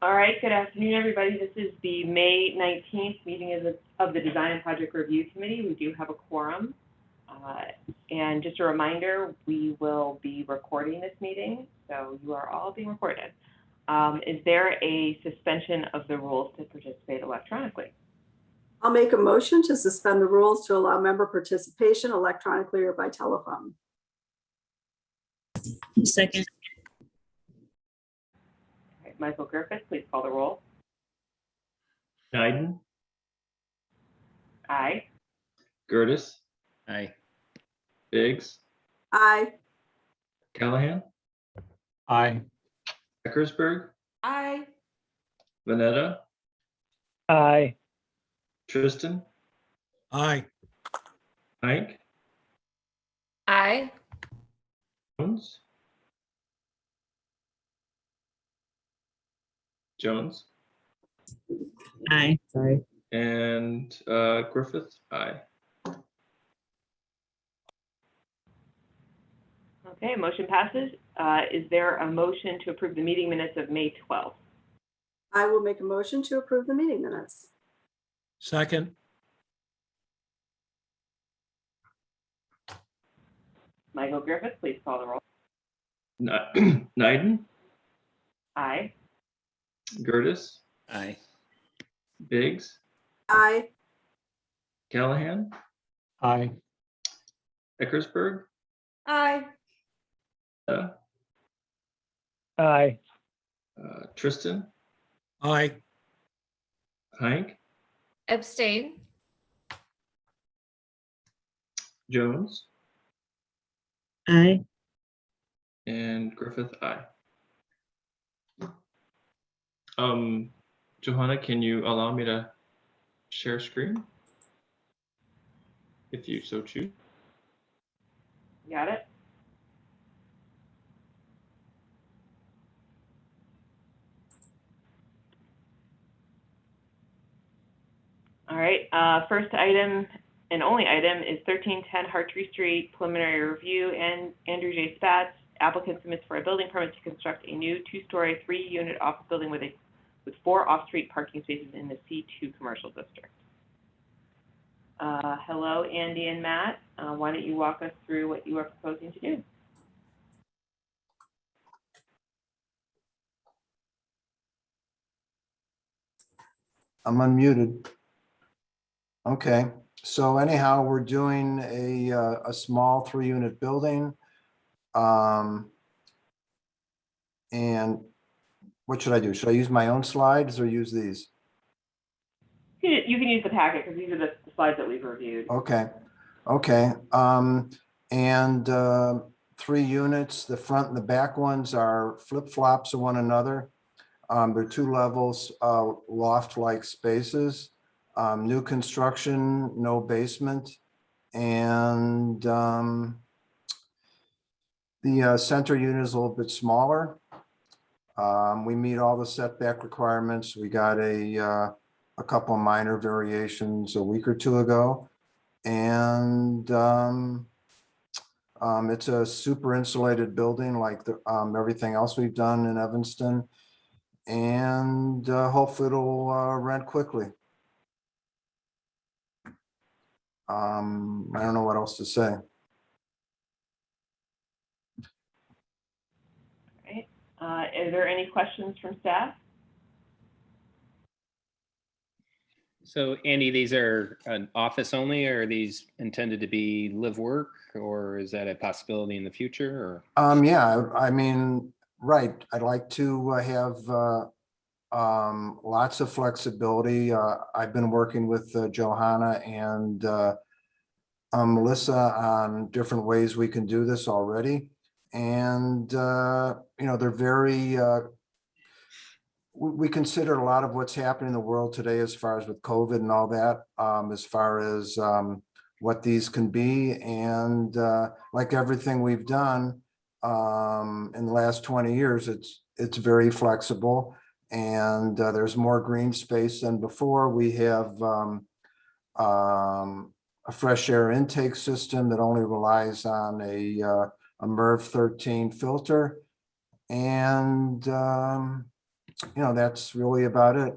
All right, good afternoon, everybody. This is the May 19th meeting of the Design and Project Review Committee. We do have a quorum. And just a reminder, we will be recording this meeting, so you are all being recorded. Is there a suspension of the rules to participate electronically? I'll make a motion to suspend the rules to allow member participation electronically or by telephone. Second. All right, Michael Griffith, please call the roll. Nyden, Aye. Gertis, Aye. Biggs, Aye. Callahan, Aye. Eckersberg, Aye. Vanetta, Aye. Tristan, Aye. Ike, Aye. Jones, Aye. and Griffith. Aye. Okay, motion passes. Is there a motion to approve the meeting minutes of May 12th? I will make a motion to approve the meeting minutes. Second. Michael Griffith, please call the roll. Nyden, Aye. Gertis, Aye. Biggs, Aye. Callahan, Aye. Eckersberg, Aye. Aye. Tristan, Aye. Hank, Abstain. Jones, Aye. and Griffith. Aye. Johanna, can you allow me to share screen? If you so choose. Got it? All right, first item and only item is 1310 Hartree Street preliminary review, and Andrew J. Spatz, applicant submits for a building permit to construct a new 2-story, 3-unit office building with 4 off-street parking spaces in the C2 commercial district. Hello, Andy and Matt. Why don't you walk us through what you are proposing to do? I'm unmuted. Okay, so anyhow, we're doing a small 3-unit building. And what should I do? Should I use my own slides or use these? You can use the packet because these are the slides that we've reviewed. Okay, okay. 3 units, the front and the back ones are flip-flops of one another. They're 2 levels, loft-like spaces, new construction, no basement. And the center unit is a little bit smaller. We meet all the setback requirements. We got a couple of minor variations a week or 2 ago. And it's a super insulated building like everything else we've done in Evanston. And hopefully it'll rent quickly. I don't know what else to say. All right. Are there any questions from staff? So Andy, these are an office only, or are these intended to be live work, or is that a possibility in the future? Or Yeah, I mean, right. I'd like to have lots of flexibility. I've been working with Johanna and Melissa on different ways we can do this already. And, they're very, we consider a lot of what's happening in the world today as far as with COVID and all that, as far as what these can be. And like everything we've done in the last 20 years, it's very flexible. And there's more green space than before. We have a fresh air intake system that only relies on a MERV 13 filter. And That's really about it.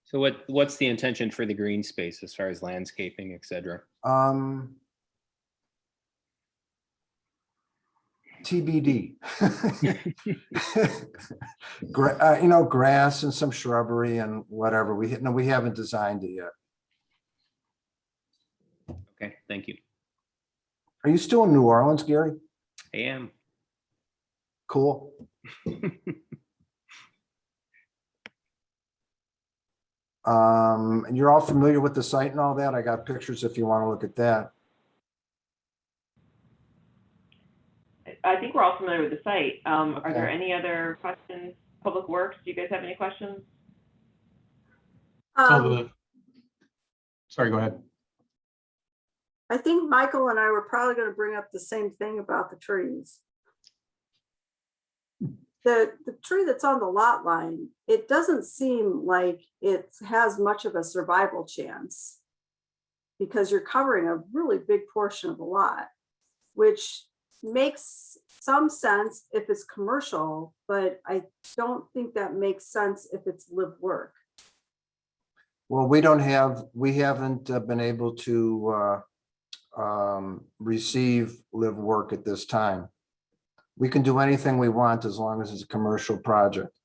So what's the intention for the green space as far as landscaping, et cetera? TBD. Grass and some shrubbery and whatever. We haven't designed it yet. Okay, thank you. Are you still in New Orleans, Gary? I am. Cool. And you're all familiar with the site and all that? I got pictures if you want to look at that. I think we're all familiar with the site. Are there Okay. any other questions? Public Works, do you guys have any questions? Sorry, go ahead. I think Michael and I were probably going to bring up the same thing about the trees. The tree that's on the lot line, it doesn't seem like it has much of a survival chance because you're covering a really big portion of the lot, which makes some sense if it's commercial, but I don't think that makes sense if it's live work. Well, we haven't been able to receive live work at this time. We can do anything we want as long as it's a commercial project.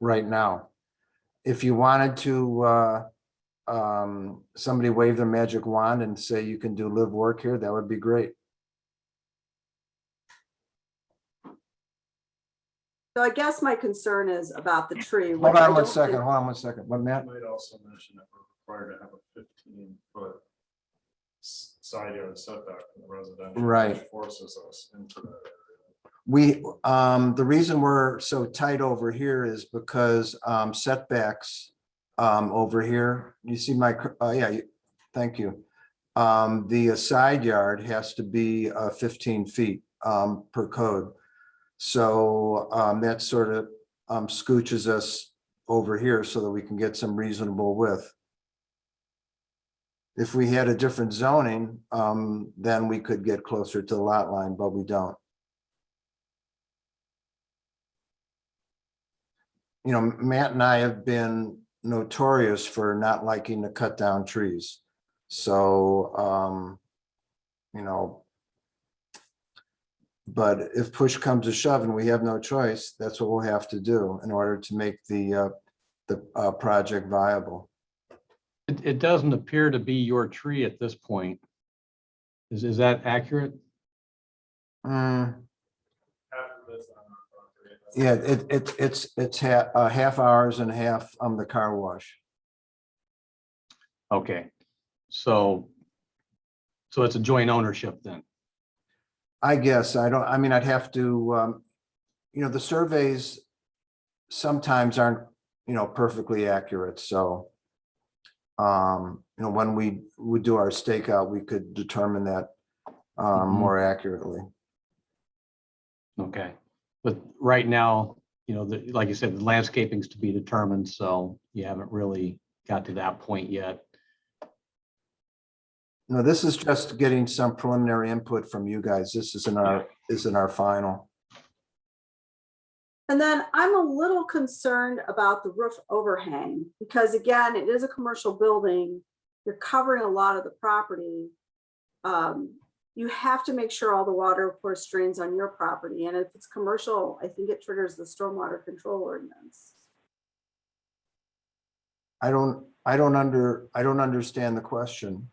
Right now, if you wanted to, somebody wave their magic wand and say you can do live work here, that would be great. So I guess my concern is about the tree. Hold which I on one don't second, think- hold on one second. What, Matt? Might also mention that we're required to have a 15-foot side yard setback from the residential. Right. Which forces us into that area. We, the reason we're so tight over here is because setbacks over here, you see my, thank you. The side yard has to be 15 feet per code. So that sort of scooches us over here so that we can get some reasonable width. If we had a different zoning, then we could get closer to the lot line, but we don't. Matt and I have been notorious for not liking to cut down trees. So, but if push comes to shove and we have no choice, that's what we'll have to do in order to make the project viable. It doesn't appear to be your tree at this point. Is that accurate? Mm, Half of it's on our property. yeah, it's half ours and half the car wash. Okay. So it's a joint ownership then? I guess I'd have to, the surveys sometimes aren't, perfectly accurate. So, when we would do our stakeout, we could determine that more accurately. Okay. But right now, like you said, the landscaping's to be determined, so you haven't really got to that point yet. No, this is just getting some preliminary input from you guys. This isn't our final. And then I'm a little concerned about the roof overhang because again, it is a commercial building. You're covering a lot of the property. You have to make sure all the water, of course, drains on your property. And if it's commercial, I think it triggers the stormwater control ordinance. I don't understand the question.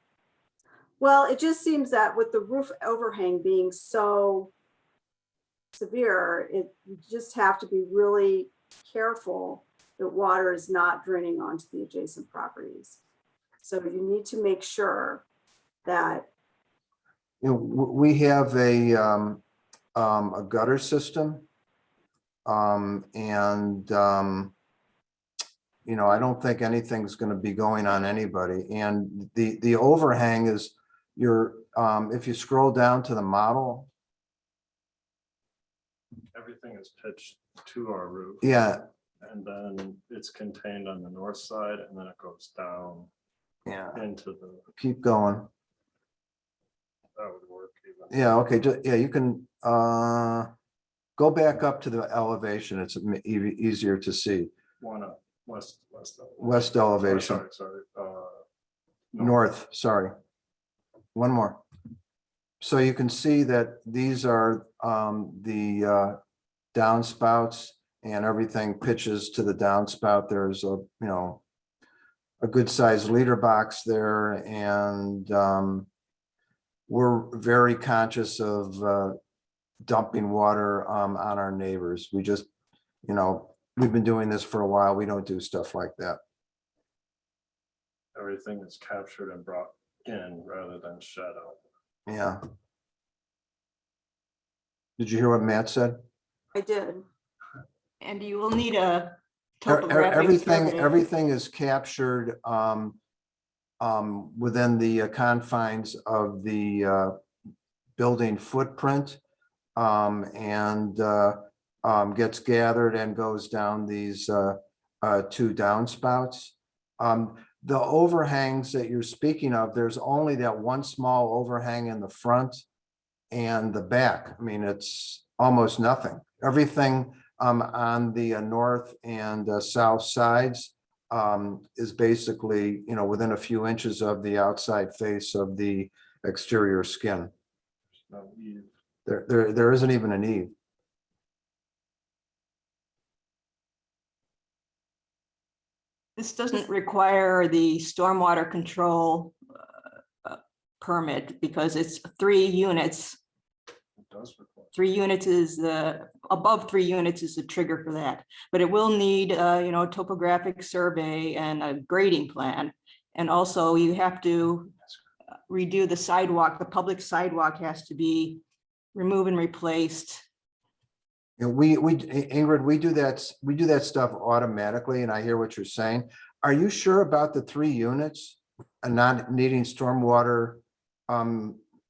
Well, it just seems that with the roof overhang being so severe, you just have to be really careful that water is not draining onto the adjacent properties. So you need to make sure that We have a gutter system. I don't think anything's going to be going on anybody. And the overhang is if you scroll down to the model. Everything is pitched to our roof. Yeah. And then it's contained on the north side and then it goes down Yeah. into the, Keep going. that would work even. Yeah. Okay. You can. Go back up to the elevation. It's easier to see. One up, west. West Oh, elevation, sorry. north, sorry. One more. So you can see that these are the downspouts, and everything pitches to the downspout. There's a, a good sized leader box there, and we're very conscious of dumping water on our neighbors. We just, we've been doing this for a while. We don't do stuff like that. Everything is captured and brought in rather than shed out. Yeah. Did you hear what Matt said? I did. And you will need a topographic Everything, survey. everything is captured within the confines of the building footprint, and gets gathered and goes down these two downspouts. The overhangs that you're speaking of, there's only that one small overhang in the front and the back. I mean, it's almost nothing. Everything on the north and south sides is basically, within a few inches of the outside face of the exterior skin. No eave. There isn't even an eave. This doesn't require the stormwater control permit because it's 3 units. It does require. 3 units is above 3 units is the trigger for that, but it will need a topographic survey and a grading plan. And also you have to redo the sidewalk. The public sidewalk has to be removed and replaced. And Ingrid, we do that stuff automatically, and I hear what you're saying. Are you sure about the 3 units and not needing stormwater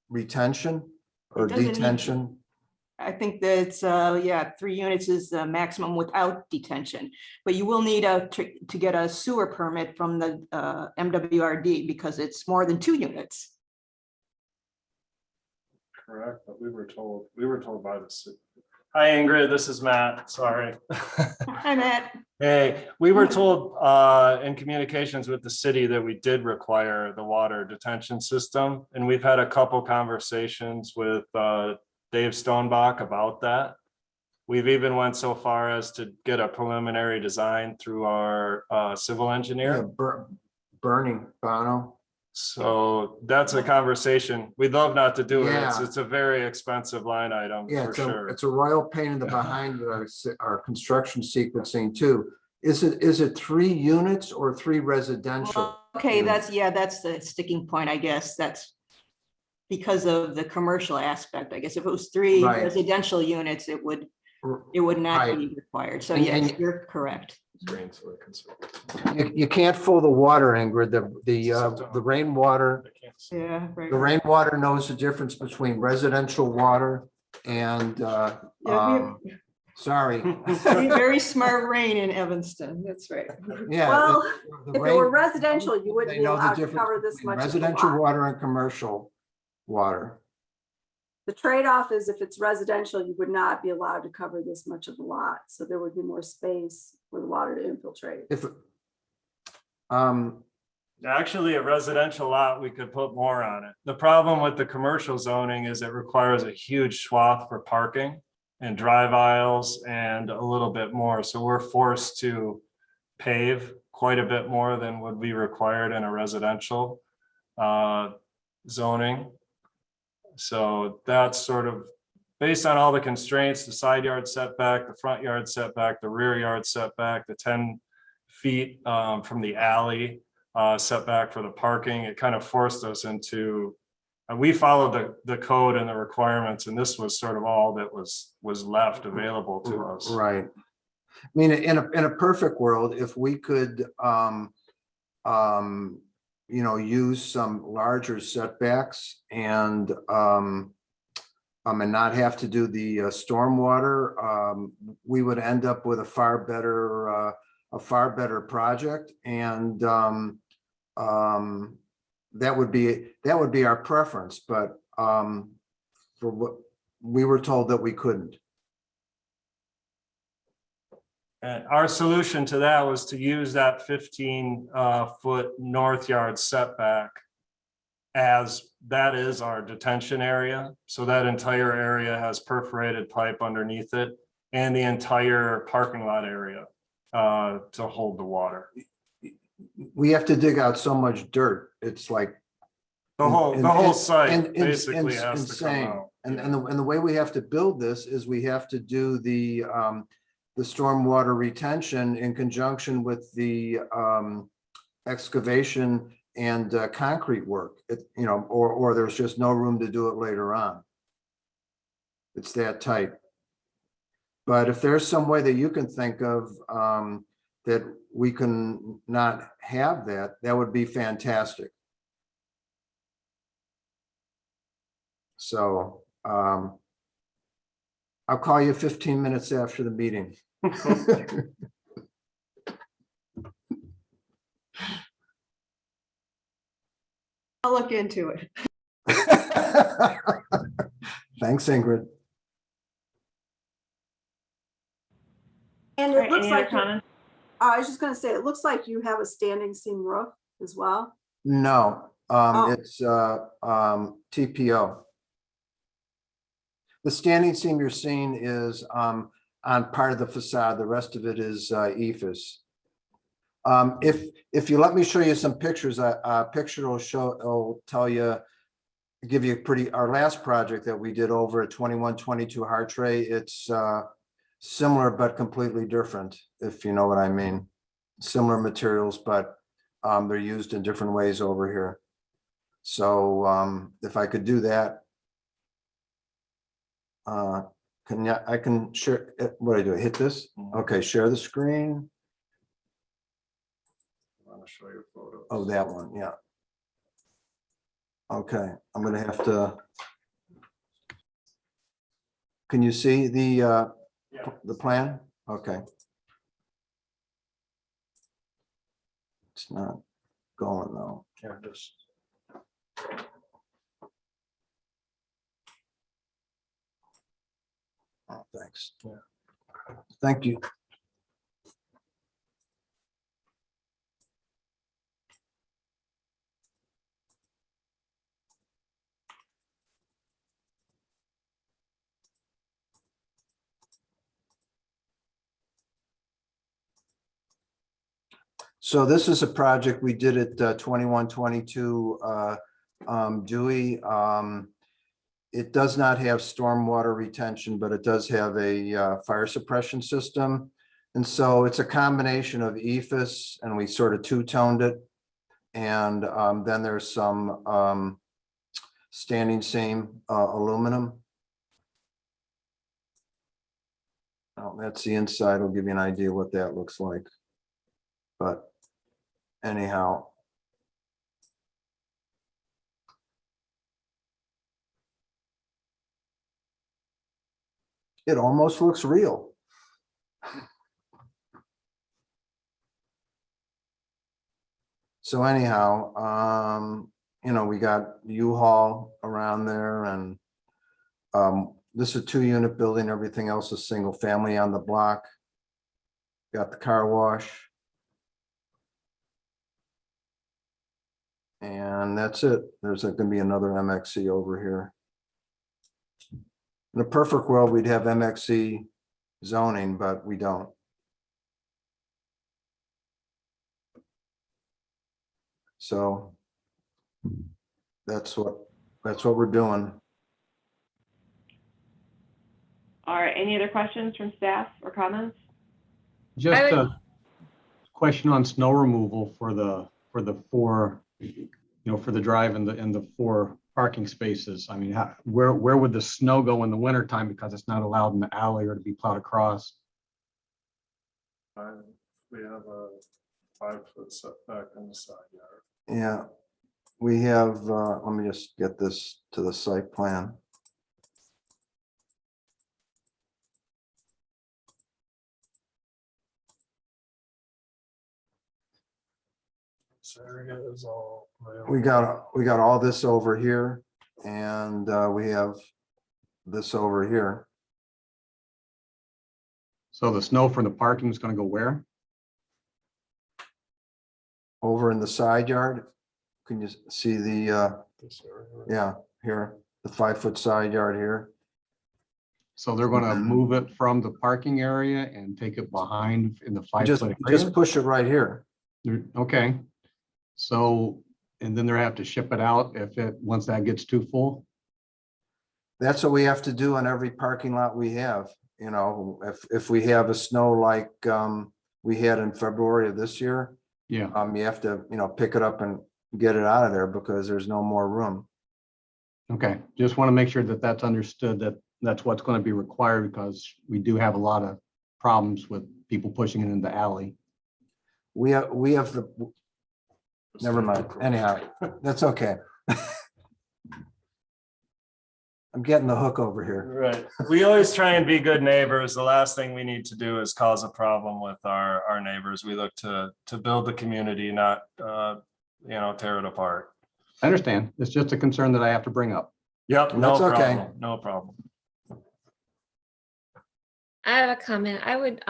retention or It doesn't need- detention? I think that's, 3 units is the maximum without detention, but you will need to get a sewer permit from the MWRD because it's more than 2 units. Correct, but we were told by the city. Hi Ingrid, this is Matt, sorry. Hi, Matt. Hey, we were told in communications with the city that we did require the water detention system. And we've had a couple conversations with Dave Stonebach about that. We've even went so far as to get a preliminary design through our civil Yeah, engineer. Bernie Bono. So that's a conversation. We'd love not to do it. Yeah. It's a very expensive line item Yeah, for sure. it's a royal pain in the behind our construction sequencing too. Is it 3 units or 3 residential? Well, okay, units? that's the sticking point, I guess. That's because of the commercial aspect. I guess if it was 3 Right. residential units, it would not Right. be required. So And- yes, and- you're correct. Green, so we're concerned. You can't fool the water, Ingrid. The rainwater. I can't see. Yeah, right. The rainwater knows the difference between residential water and, sorry. Very smart rain in Evanston. That's right. Yeah. Well, the if it rain- were residential, you wouldn't they be know the allowed to difference cover this between much of the residential lot. water and commercial water. The trade-off is if it's residential, you would not be allowed to cover this much of the lot. So there would be more space for the water to infiltrate. If, Actually, a residential lot, we could put more on it. The problem with the commercial zoning is it requires a huge swath for parking and drive aisles and a little bit more. So we're forced to pave quite a bit more than would be required in a residential zoning. So that's sort of based on all the constraints, the side yard setback, the front yard setback, the rear yard setback, the 10 feet from the alley setback for the parking. It kind of forced us into, we followed the code and the requirements, and this was sort of all that was left available to us. right. I mean, in a perfect world, if we could, use some larger setbacks and not have to do the stormwater, we would end up with a far better project. And that would be our preference, but for what we were told that we couldn't. And our solution to that was to use that 15-foot north yard setback as that is our detention area. So that entire area has perforated pipe underneath it and the entire parking lot area to hold the water. We have to dig out so much dirt. It's like. The whole site and- basically has to come insane. out. And the way we have to build this is we have to do the stormwater retention in conjunction with the excavation and concrete work. Or there's just no room to do it later on. It's that tight. But if there's some way that you can think of that we can not have that, that would be fantastic. So I'll call you 15 minutes after the meeting. I'll look into it. Thanks, Ingrid. And All it right, looks any other like, comments? I was just gonna say, it looks like you have a standing seam roof as well. No, Oh. it's TPO. The standing seam you're seeing is on part of the facade. The rest of it is ephes. If you let me show you some pictures, a picture will tell you, give you our last project that we did over at 2122 Hartray. It's similar but completely different, if you know what I mean. Similar materials, but they're used in different ways over here. So if I could do that, I can share. What do I do? Hit this? Okay, share the screen. I want to show you photos. Oh, that one, yeah. Okay, I'm gonna have to. Can you see the plan? Okay. It's not going though. Can't just. Oh, thanks. Yeah. Thank you. So this is a project we did at 2122 Dewey. It does not have stormwater retention, but it does have a fire suppression system. And so it's a combination of ephes, and we sort of two-toned it. And then there's some standing seam aluminum. Oh, that's the inside. I'll give you an idea what that looks like. But anyhow. It almost looks real. So anyhow, we got U-Haul around there, and this is a 2-unit building. Everything else is single family on the block. Got the car wash. And that's it. There's going to be another MXC over here. In a perfect world, we'd have MXC zoning, but we don't. So that's what we're doing. All right, any other questions from staff or comments? Just I would- a question on snow removal for the 4, for the drive and the 4 parking spaces. I mean, where would the snow go in the winter time, because it's not allowed in the alley or to be plowed across? We have a 5-foot setback in the side yard. Yeah, we have, let me just get this to the site plan. This area is all. We got all this over here, and we have this over here. So the snow from the parking is gonna go where? Over in the side yard. Can you see the, yeah, here, the 5-foot side yard here? So they're gonna move it from the parking area and take it behind in the 5-foot area? Just push it right here. Okay. So, and then they have to ship it out once that gets too full? That's what we have to do on every parking lot we have. You know, if we have a snow like we had in February of this year, Yeah. you have to, pick it up and get it out of there because there's no more room. Okay, just want to make sure that that's understood, that that's what's going to be required, because we do have a lot of problems with people pushing it in the alley. We have the, never mind. Anyhow, that's okay. I'm getting the hook over here. Right. We always try and be good neighbors. The last thing we need to do is cause a problem with our neighbors. We look to build the community, not, tear it apart. I understand. It's just a concern that I have to bring up. Yep, no That's okay. problem, no problem. I have a comment. I would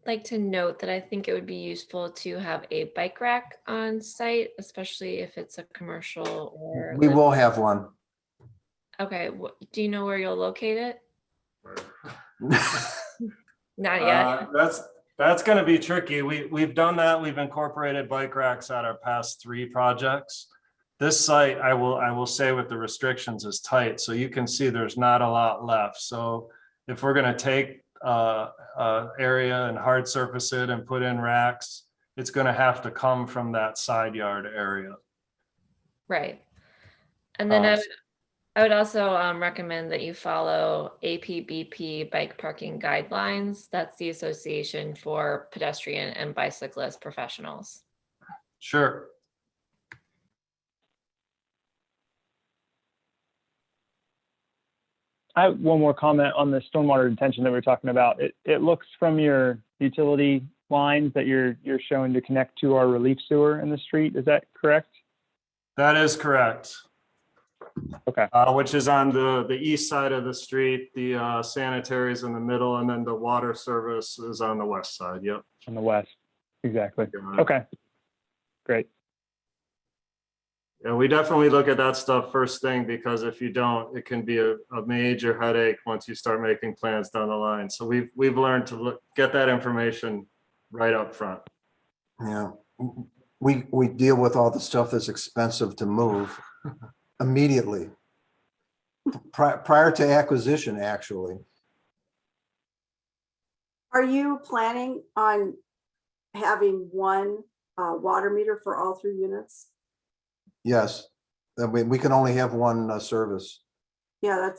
like to note that I think it would be useful to have a bike rack on site, especially if it's a commercial or. We will have one. Okay, do you know where you'll locate it? Not yet. That's gonna be tricky. We've done that. We've incorporated bike racks at our past 3 projects. This site, I will say with the restrictions, is tight, so you can see there's not a lot left. So if we're gonna take area and hard surface it and put in racks, it's gonna have to come from that side yard area. Right. And then I would also recommend that you follow APBP bike parking guidelines. That's the Association for Pedestrian and Bicyclist Professionals. Sure. I have one more comment on the stormwater detention that we were talking about. It looks from your utility lines that you're showing to connect to our relief sewer in the street. Is that correct? That is correct. Okay. Which is on the east side of the street, the sanitary is in the middle, and then the water service is on the west side. Yep. On the west. Exactly. Okay. Great. Yeah, we definitely look at that stuff first thing, because if you don't, it can be a major headache once you start making plans down the line. So we've learned to get that information right up front. Yeah, we deal with all the stuff that's expensive to move immediately. Prior to acquisition, actually. Are you planning on having one water meter for all 3 units? Yes, we can only have one service. Yeah.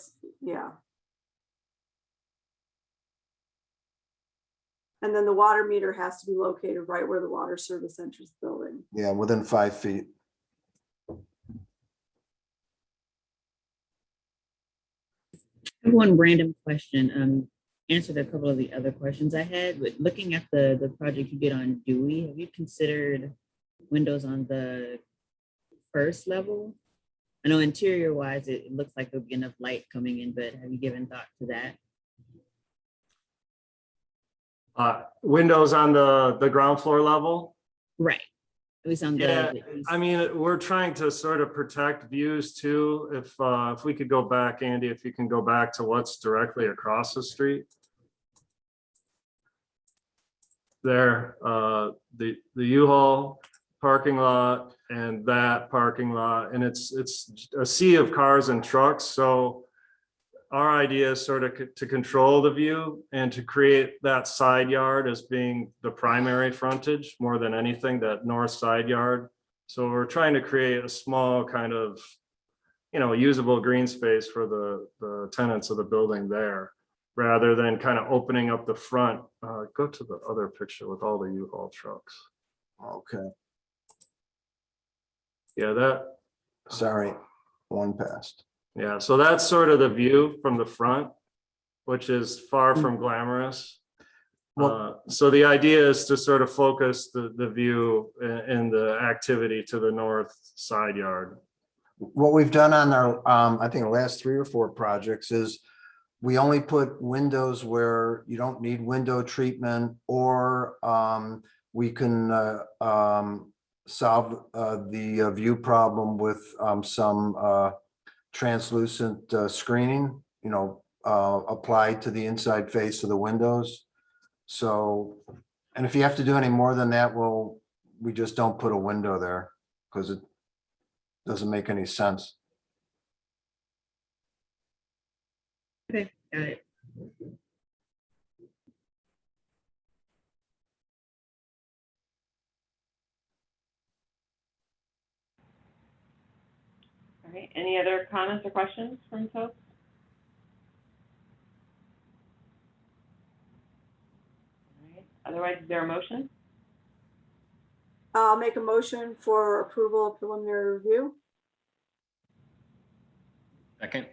And then the water meter has to be located right where the water service enters the building. Yeah, within 5 feet. I have one random question. Answered a couple of the other questions I had, but looking at the project you did on Dewey, have you considered windows on the first level? I know interior wise, it looks like there'll be enough light coming in, but have you given thought to that? Windows on the ground floor level. Right. At least on Yeah, the I mean, we're trying to sort of protect views too. If we could go back, Andy, if you can go back to what's directly across the street. There, the U-Haul parking lot and that parking lot, and it's a sea of cars and trucks. So our idea is sort of to control the view and to create that side yard as being the primary frontage more than anything, that north side yard. So we're trying to create a small kind of, usable green space for the tenants of the building there, rather than kind of opening up the front. Go to the other picture with all the U-Haul trucks. Okay, Yeah, sorry, one passed. yeah, so that's sort of the view from the front, which is far from glamorous. So the idea is to sort of focus the view and the activity to the north side yard. What we've done on our, I think the last 3 or 4 projects is we only put windows where you don't need window treatment, or we can solve the view problem with some translucent screening, applied to the inside face of the windows. So, and if you have to do any more than that, well, we just don't put a window there because it doesn't make any sense. Okay, got it. All right, any other comments or questions from folks? All right, otherwise, is there a motion? I'll make a motion for approval of preliminary review. Second.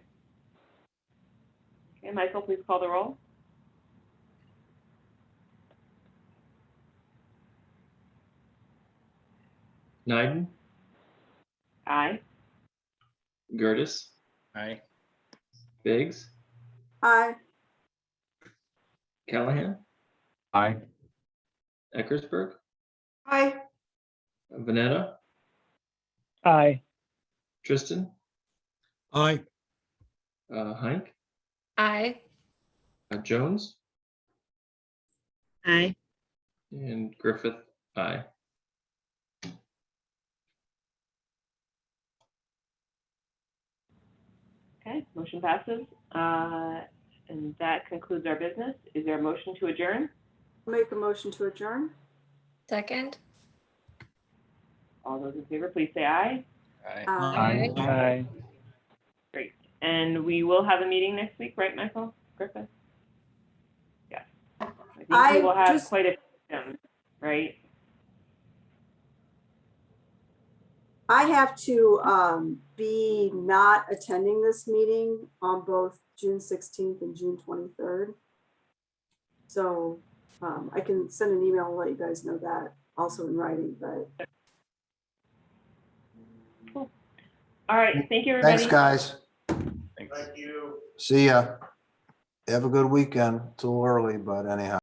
Okay, Michael, please call the roll. Nyden, Aye. Gertis, Aye. Biggs, Aye. Callahan, Aye. Eckersberg, Aye. Vanetta, Aye. Tristan, Aye. Heinck, Aye. Jones, Aye. and Griffith. Aye. Okay, motion passes. And that concludes our business. Is there a motion to adjourn? Make a motion to adjourn. Second. All those in favor, please say aye. Aye. Aye. Aye. Great. And we will have a meeting next week, right, Michael Griffith? Yes. I think we I will have just- quite a few, of them, right? I have to be not attending this meeting on both June 16th and June 23rd. So I can send an email and let you guys know that also in writing, but Cool. All right, thank you, everybody. Thanks, guys. Thanks. See ya. Have a good weekend. It's a little early, but anyhow.